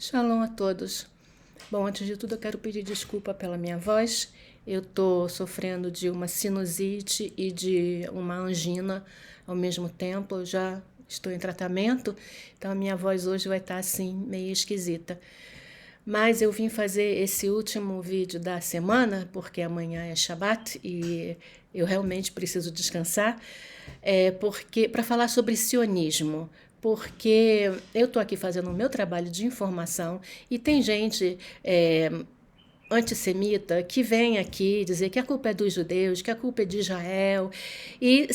Shalom a todos. Bom, antes de tudo eu quero pedir desculpa pela minha voz. Eu estou sofrendo de uma sinusite e de uma angina ao mesmo tempo. Eu já estou em tratamento, então a minha voz hoje vai estar assim, meio esquisita. Mas eu vim fazer esse último vídeo da semana, porque amanhã é Shabat e eu realmente preciso descansar, porque para falar sobre sionismo, porque eu estou aqui fazendo o meu trabalho de informação e tem gente antissemita que vem aqui dizer que a culpa é dos judeus, que a culpa é de Israel, e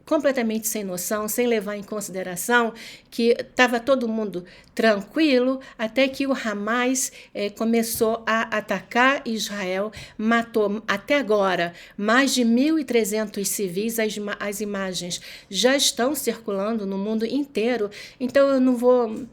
completamente sem noção, sem levar em consideração que estava todo mundo tranquilo até que o Hamas começou a atacar Israel, matou até agora mais de 1.300 civis. As imagens já estão circulando no mundo inteiro, então eu não vou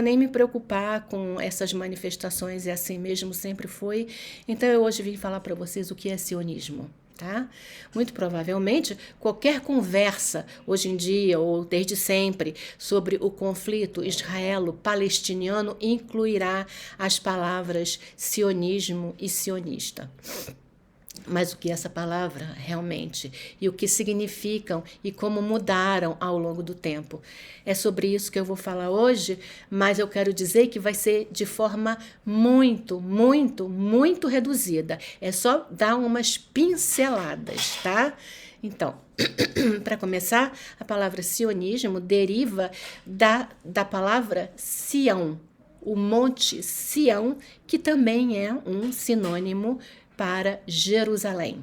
nem me preocupar com essas manifestações, é assim mesmo, sempre foi. Então eu hoje vim falar para vocês o que é sionismo. Tá? Muito provavelmente, qualquer conversa hoje em dia ou desde sempre sobre o conflito israelo-palestiniano incluirá as palavras sionismo e sionista. Mas o que é essa palavra realmente e o que significam e como mudaram ao longo do tempo. É sobre isso que eu vou falar hoje, mas eu quero dizer que vai ser de forma muito, muito, muito reduzida. É só dar umas pinceladas, tá? Então, para começar, a palavra sionismo deriva da palavra Sião, o Monte Sião, que também é um sinônimo para Jerusalém.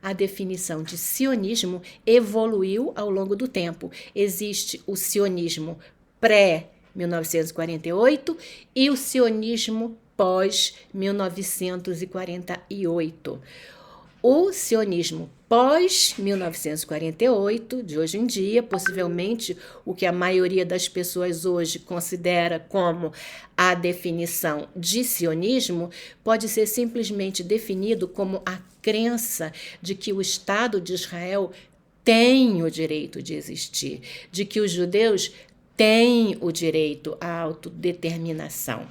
A definição de sionismo evoluiu ao longo do tempo. Existe o sionismo pré-1948 e o sionismo pós-1948. O sionismo pós-1948, de hoje em dia, possivelmente o que a maioria das pessoas hoje considera como a definição de sionismo, pode ser simplesmente definido como a crença de que o Estado de Israel tem o direito de existir, de que os judeus têm o direito à autodeterminação.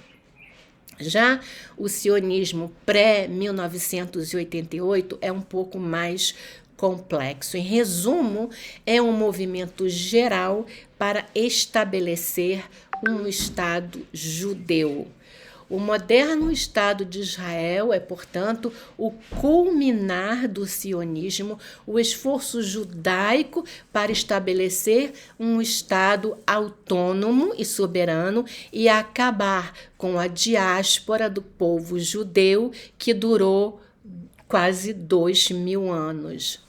Já o sionismo pré-1988 é um pouco mais complexo. Em resumo, é um movimento geral para estabelecer um Estado judeu. O moderno Estado de Israel é, portanto, o culminar do sionismo, o esforço judaico para estabelecer um Estado autônomo e soberano e acabar com a diáspora do povo judeu que durou quase 2.000 anos.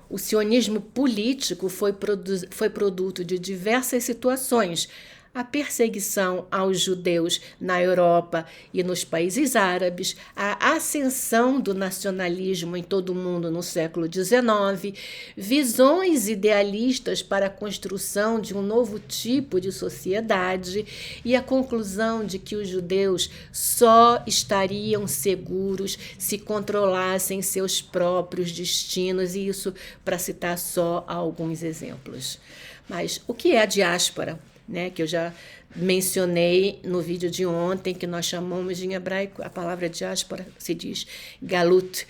O sionismo político foi produto de diversas situações. A perseguição aos judeus na Europa e nos países árabes, a ascensão do nacionalismo em todo o mundo no século XIX, visões idealistas para a construção de um novo tipo de sociedade e a conclusão de que os judeus só estariam seguros se controlassem seus próprios destinos, e isso para citar só alguns exemplos. Mas o que é a diáspora? Que eu já mencionei no vídeo de ontem, que nós chamamos em hebraico, a palavra diáspora se diz galut.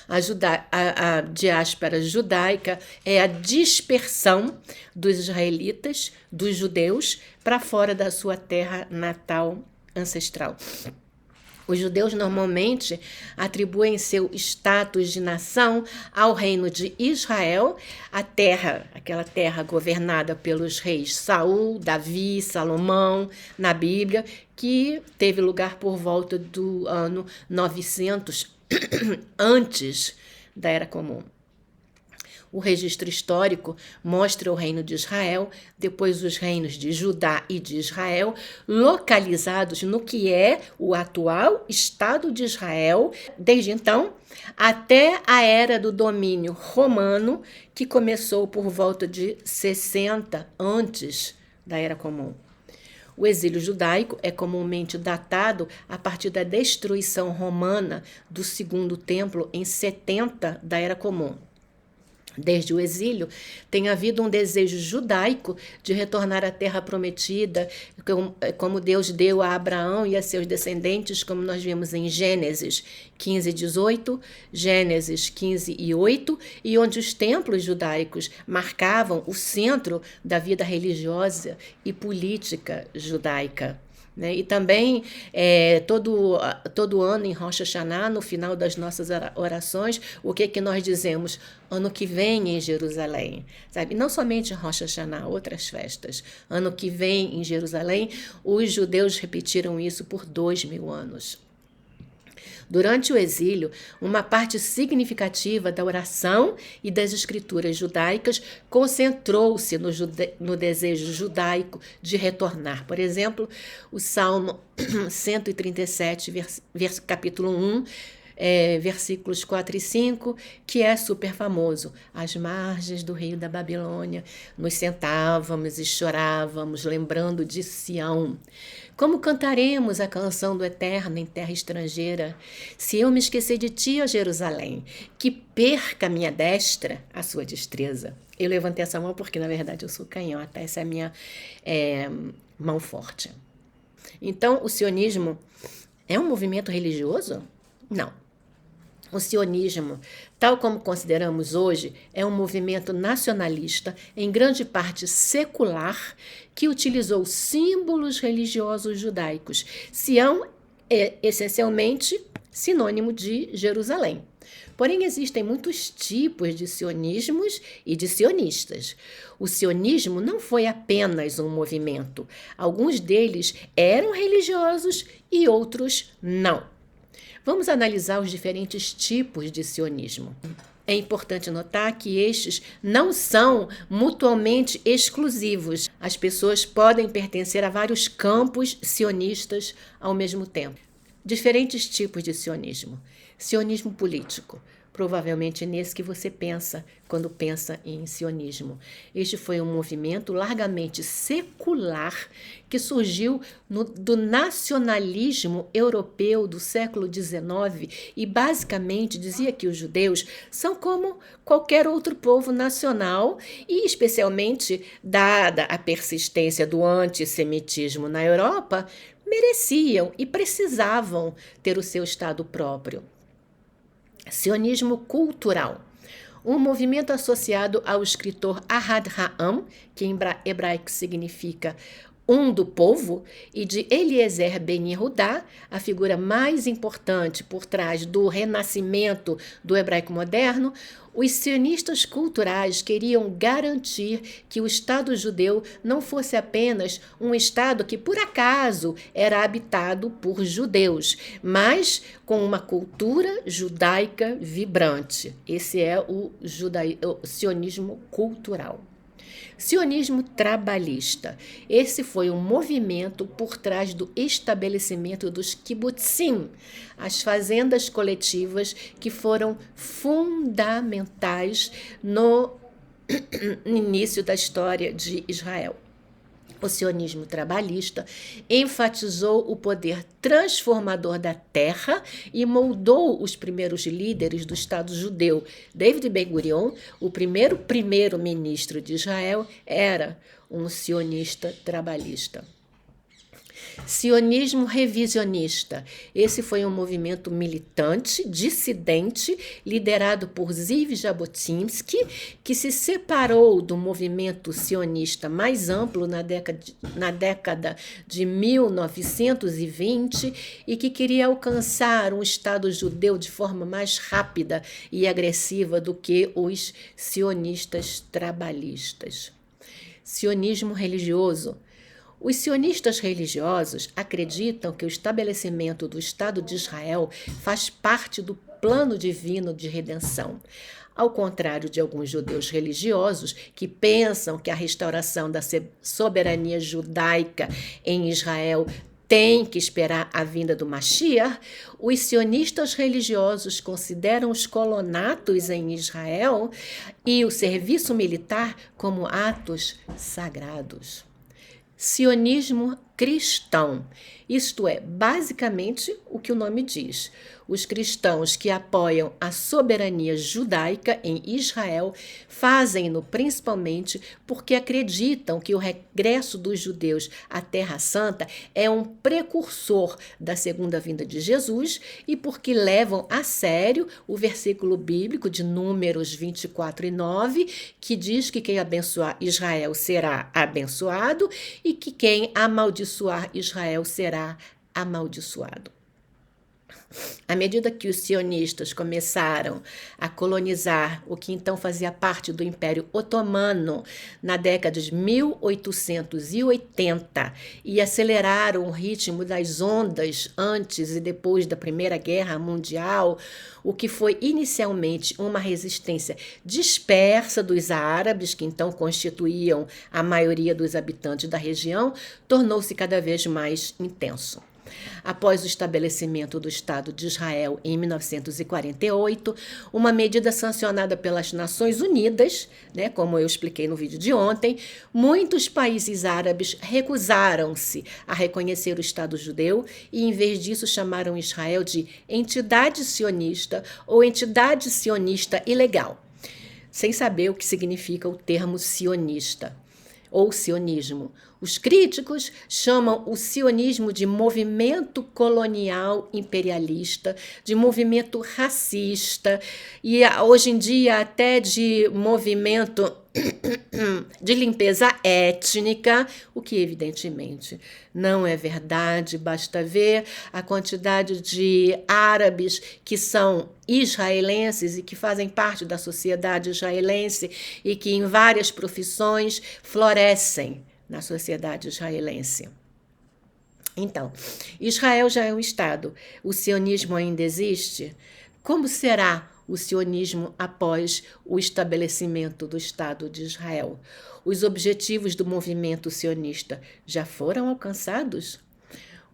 A diáspora judaica é a dispersão dos israelitas, dos judeus, para fora da sua terra natal ancestral. Os judeus normalmente atribuem seu status de nação ao reino de Israel, aquela terra governada pelos reis Saul, Davi, Salomão, na Bíblia, que teve lugar por volta do ano 900 antes da Era Comum. O registro histórico mostra o reino de Israel, depois os reinos de Judá e de Israel, localizados no que é o atual Estado de Israel, desde então até a era do domínio romano, que começou por volta de 60 antes da Era Comum. O exílio judaico é comumente datado a partir da destruição romana do Segundo Templo em 70 da Era Comum. Desde o exílio, tem havido um desejo judaico de retornar à terra prometida, como Deus deu a Abraão e a seus descendentes, como nós vimos em Gênesis 15:18, Gênesis 15:8, e onde os templos judaicos marcavam o centro da vida religiosa e política judaica. Né? E também todo ano em Rosh Hashanah, no final das nossas orações, o que nós dizemos? Ano que vem em Jerusalém, sabe? Não somente em Rosh Hashanah, outras festas. Ano que vem em Jerusalém, os judeus repetiram isso por 2000 anos. Durante o exílio, uma parte significativa da oração e das escrituras judaicas concentrou-se no desejo judaico de retornar. Por exemplo, o Salmo 137, capítulo 1, versículos 4 e 5, que é super famoso. Às margens do rio da Babilônia, nos sentávamos e chorávamos, lembrando de Sião. Como cantaremos a canção do Eterno em terra estrangeira? Se eu me esquecer de ti, ó Jerusalém, que perca a minha destra a sua destreza. Eu levantei essa mão porque, na verdade, eu sou canhota. Essa é a minha mão forte. Então, o sionismo é um movimento religioso? Não. O sionismo, tal como consideramos hoje, é um movimento nacionalista, em grande parte secular, que utilizou símbolos religiosos judaicos. Sião é essencialmente sinônimo de Jerusalém. Porém, existem muitos tipos de sionismos e de sionistas. O sionismo não foi apenas um movimento. Alguns deles eram religiosos e outros não. Vamos analisar os diferentes tipos de sionismo. É importante notar que estes não são mutuamente exclusivos. As pessoas podem pertencer a vários campos sionistas ao mesmo tempo. Diferentes tipos de sionismo. Sionismo político. Provavelmente nesse que você pensa quando pensa em sionismo. Este foi um movimento largamente secular que surgiu do nacionalismo europeu do século XIX e basicamente dizia que os judeus são como qualquer outro povo nacional e especialmente, dada a persistência do antissemitismo na Europa, mereciam e precisavam ter o seu Estado próprio. Sionismo cultural. Um movimento associado ao escritor Ahad Ha'am, que em hebraico significa um do povo, e de Eliezer Ben Yehudá, a figura mais importante por trás do renascimento do hebraico moderno. Os sionistas culturais queriam garantir que o Estado judeu não fosse apenas um Estado que, por acaso, era habitado por judeus, mas com uma cultura judaica vibrante. Esse é o sionismo cultural. Sionismo trabalhista. Esse foi um movimento por trás do estabelecimento dos kibbutzim, as fazendas coletivas que foram fundamentais no início da história de Israel. O sionismo trabalhista enfatizou o poder transformador da terra e moldou os primeiros líderes do Estado judeu. David Ben-Gurion, o primeiro-ministro de Israel, era um sionista trabalhista. Sionismo revisionista. Esse foi um movimento militante, dissidente, liderado por Ziv Jabotinsky, que se separou do movimento sionista mais amplo na década de 1920 e que queria alcançar um Estado judeu de forma mais rápida e agressiva do que os sionistas trabalhistas. Sionismo religioso. Os sionistas religiosos acreditam que o estabelecimento do Estado de Israel faz parte do plano divino de redenção. Ao contrário de alguns judeus religiosos que pensam que a restauração da soberania judaica em Israel tem que esperar a vinda do Mashiach, os sionistas religiosos consideram os colonatos em Israel e o serviço militar como atos sagrados. Sionismo cristão. Isto é, basicamente, o que o nome diz. Os cristãos que apoiam a soberania judaica em Israel fazem-no principalmente porque acreditam que o regresso dos judeus à Terra Santa é um precursor da segunda vinda de Jesus e porque levam a sério o versículo bíblico de Números 24:9, que diz que quem abençoar Israel será abençoado e que quem amaldiçoar Israel será amaldiçoado. À medida que os sionistas começaram a colonizar o que então fazia parte do Império Otomano na década de 1880 e aceleraram o ritmo das ondas antes e depois da Primeira Guerra Mundial, o que foi inicialmente uma resistência dispersa dos árabes, que então constituíam a maioria dos habitantes da região, tornou-se cada vez mais intenso. Após o estabelecimento do Estado de Israel em 1948, uma medida sancionada pelas Nações Unidas, como eu expliquei no vídeo de ontem, muitos países árabes recusaram-se a reconhecer o Estado judeu e, em vez disso, chamaram Israel de entidade sionista ou entidade sionista ilegal, sem saber o que significa o termo sionista ou sionismo. Os críticos chamam o sionismo de movimento colonial imperialista, de movimento racista e hoje em dia até de movimento de limpeza étnica, o que evidentemente não é verdade. Basta ver a quantidade de árabes que são israelenses e que fazem parte da sociedade israelense e que em várias profissões florescem na sociedade israelense. Então, Israel já é um Estado. O sionismo ainda existe? Como será o sionismo após o estabelecimento do Estado de Israel? Os objetivos do movimento sionista já foram alcançados?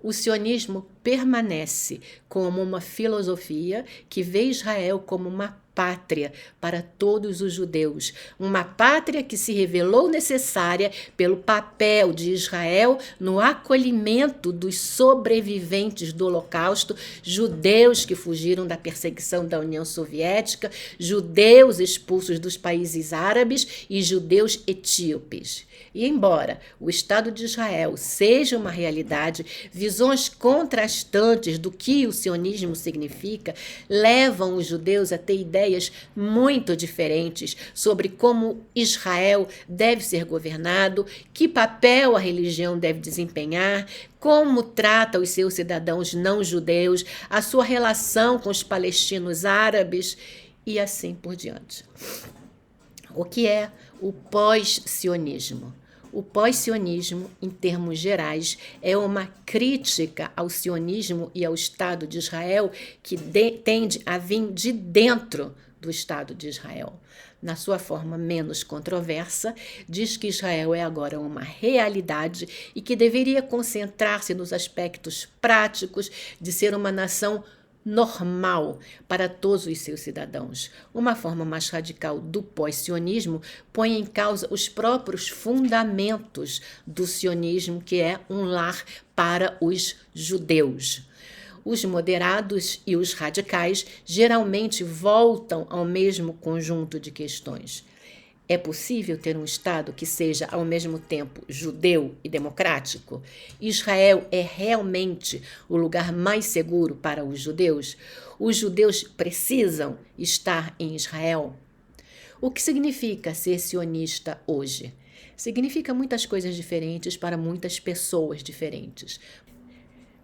O sionismo permanece como uma filosofia que vê Israel como uma pátria para todos os judeus, uma pátria que se revelou necessária pelo papel de Israel no acolhimento dos sobreviventes do Holocausto, judeus que fugiram da perseguição da União Soviética, judeus expulsos dos países árabes e judeus etíopes. E embora o Estado de Israel seja uma realidade, visões contrastantes do que o sionismo significa levam os judeus a ter ideias muito diferentes sobre como Israel deve ser governado, que papel a religião deve desempenhar, como trata os seus cidadãos não judeus, a sua relação com os palestinos árabes e assim por diante. O que é o pós-sionismo? O pós-sionismo, em termos gerais, é uma crítica ao sionismo e ao Estado de Israel que tende a vir de dentro do Estado de Israel. Na sua forma menos controversa, diz que Israel é agora uma realidade e que deveria concentrar-se nos aspectos práticos de ser uma nação normal para todos os seus cidadãos. Uma forma mais radical do pós-sionismo põe em causa os próprios fundamentos do sionismo, que é um lar para os judeus. Os moderados e os radicais geralmente voltam ao mesmo conjunto de questões. É possível ter um Estado que seja, ao mesmo tempo, judeu e democrático? Israel é realmente o lugar mais seguro para os judeus? Os judeus precisam estar em Israel? O que significa ser sionista hoje? Significa muitas coisas diferentes para muitas pessoas diferentes.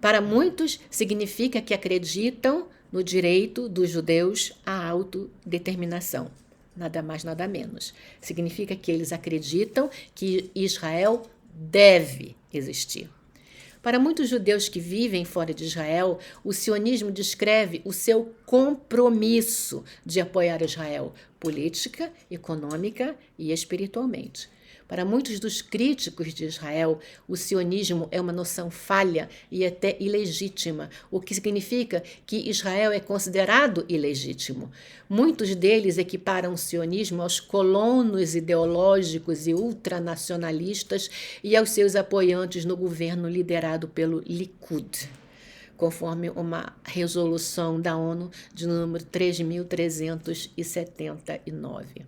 Para muitos, significa que acreditam no direito dos judeus à autodeterminação. Nada mais, nada menos. Significa que eles acreditam que Israel deve existir. Para muitos judeus que vivem fora de Israel, o sionismo descreve o seu compromisso de apoiar Israel política, econômica e espiritualmente. Para muitos dos críticos de Israel, o sionismo é uma noção falha e até ilegítima, o que significa que Israel é considerado ilegítimo. Muitos deles equiparam o sionismo aos colonos ideológicos e ultranacionalistas e aos seus apoiantes no governo liderado pelo Likud, conforme uma resolução da ONU de número 3.379.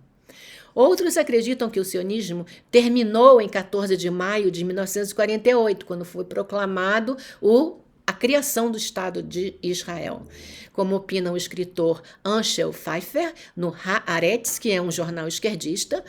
Outros acreditam que o sionismo terminou em 14 de maio de 1948, quando foi proclamado a criação do Estado de Israel. Como opina o escritor Anshel Pfeiffer, no Haaretz, que é um jornal esquerdista,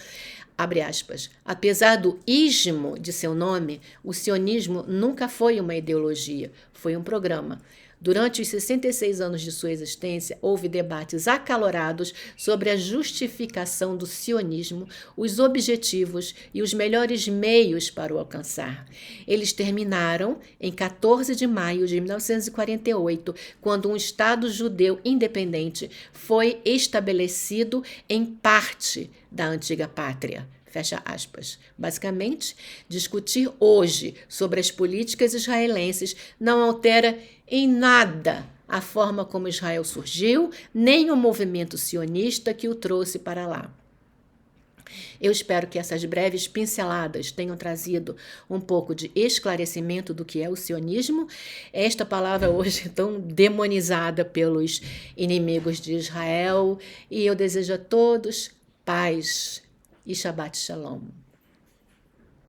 abre aspas, apesar do ismo de seu nome, o sionismo nunca foi uma ideologia, foi um programa. Durante os 66 anos de sua existência, houve debates acalorados sobre a justificação do sionismo, os objetivos e os melhores meios para o alcançar. Eles terminaram em 14 de maio de 1948, quando um Estado judeu independente foi estabelecido em parte da antiga pátria. Fecha aspas. Basicamente, discutir hoje sobre as políticas israelenses não altera em nada a forma como Israel surgiu, nem o movimento sionista que o trouxe para lá. Eu espero que essas breves pinceladas tenham trazido um pouco de esclarecimento do que é o sionismo, esta palavra hoje tão demonizada pelos inimigos de Israel, e eu desejo a todos paz e Shabbat Shalom.